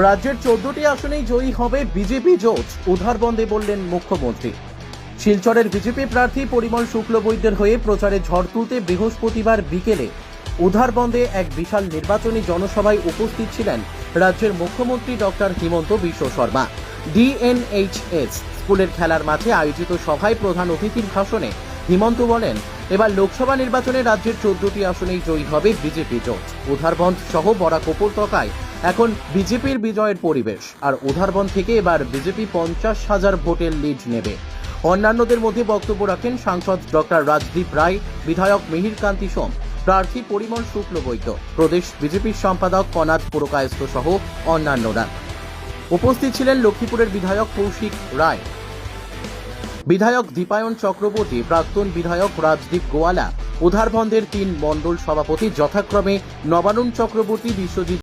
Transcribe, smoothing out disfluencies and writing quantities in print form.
রাজ্যের 14টি আসনেই জয়ী হবে বিজেপি জোট, উধারবন্দে বললেন মুখ্যমন্ত্রী। শিলচরের বিজেপি প্রার্থী পরিমল শুক্লবৈদ্যের হয়ে প্রচারে ঝড় তুলতে বৃহস্পতিবার বিকেলে উধারবন্দে এক বিশাল নির্বাচনী জনসভায় উপস্থিত ছিলেন রাজ্যের মুখ্যমন্ত্রী ডক্টর হিমন্ত বিশ্ব শর্মা। ডিএনএইচএস স্কুলের খেলার মাঠে আয়োজিত সভায় প্রধান অতিথির ভাষণে হিমন্ত বলেন, এবার লোকসভা নির্বাচনে রাজ্যের 14টি আসনেই জয়ী হবে বিজেপি জোট। উধারবন্দ সহ বরাক উপত্যকায় এখন বিজেপির বিজয়ের পরিবেশ, আর উধারবন্দ থেকে এবার বিজেপি 50,000 ভোটের লিড নেবে। অন্যান্যদের মধ্যে বক্তব্য রাখেন সাংসদ ডক্টর রাজদীপ রায়, বিধায়ক মিহির কান্তি সোম, প্রার্থী পরিমল শুক্লবৈদ্য, প্রদেশ বিজেপির সম্পাদক কনাদ পুরকায়স্থ সহ অন্যান্যরা। উপস্থিত ছিলেন লক্ষ্মীপুরের বিধায়ক কৌশিক রায়, বিধায়ক দীপায়ন চক্রবর্তী, প্রাক্তন বিধায়ক রাজদীপ গোয়ালা, উধারবন্দের 3 মণ্ডল সভাপতি যথাক্রমে নবারুণ চক্রবর্তী, বিশ্বজিৎ